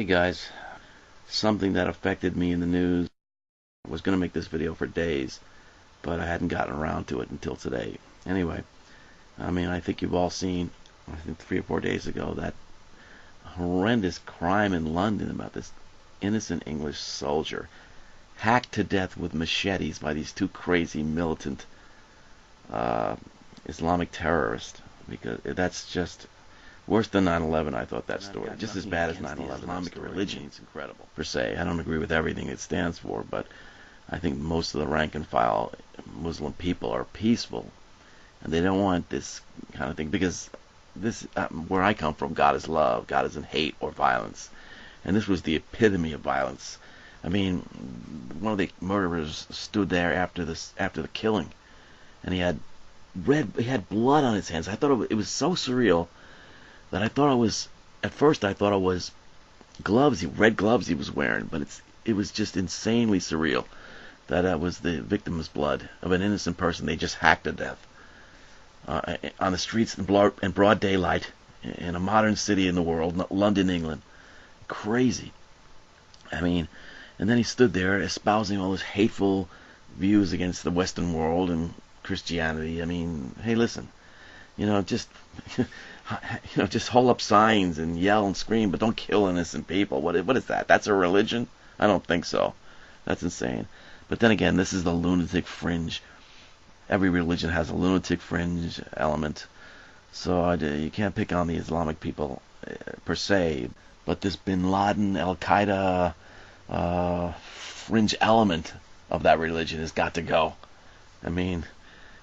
Hey guys, something that affected me in the news. I was going to make this video for days, but I hadn't gotten around to it until today. Anyway, I think you've all seen, I think 3 or 4 days ago, that horrendous crime in London about this innocent English soldier hacked to death with machetes by these two crazy militant Islamic terrorists. Because that's just worse than 9/11. I thought that story, just as bad as 9/11. Islamic religion, it's incredible per se. I don't agree with everything it stands for, but I think most of the rank and file Muslim people are peaceful, and they don't want this kind of thing because this, where I come from, God is love. God isn't hate or violence, and this was the epitome of violence. I mean, one of the murderers stood there after the killing, and he had blood on his hands. I thought it was so surreal that at first I thought it was red gloves he was wearing, but it was just insanely surreal that was the victim's blood of an innocent person they just hacked to death on the streets in broad daylight in a modern city in the world, London, England. Crazy. And then he stood there espousing all his hateful views against the Western world and Christianity. Hey, listen, just just hold up signs and yell and scream, but don't kill innocent people. What is that? That's a religion? I don't think so. That's insane. But then again, this is the lunatic fringe. Every religion has a lunatic fringe element, so you can't pick on the Islamic people per se. But this Bin Laden, Al Qaeda fringe element of that religion has got to go.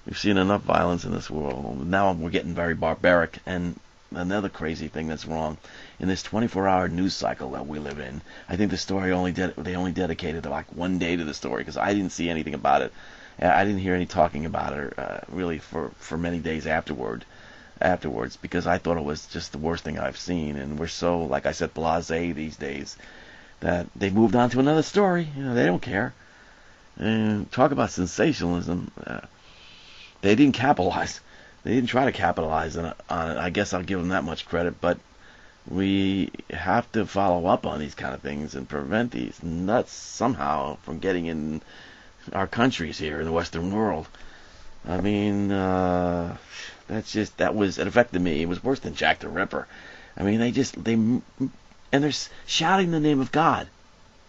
We've seen enough violence in this world. Now we're getting very barbaric. And another crazy thing that's wrong in this 24-hour news cycle that we live in. I think the story they only dedicated like one day to the story because I didn't see anything about it. I didn't hear any talking about it really for many days afterwards because I thought it was just the worst thing I've seen. And we're so, like I said, blasé these days that they moved on to another story. They don't care. And talk about sensationalism. They didn't capitalize. They didn't try to capitalize on it. I guess I'll give them that much credit. But we have to follow up on these kind of things and prevent these nuts somehow from getting in our countries here in the Western world. It affected me. It was worse than Jack the Ripper. And they're shouting the name of God,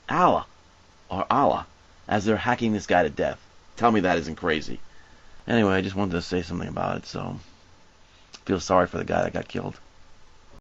Allah, as they're hacking this guy to death. Tell me that isn't crazy. Anyway, I just wanted to say something about it, so I feel sorry for the guy that got killed.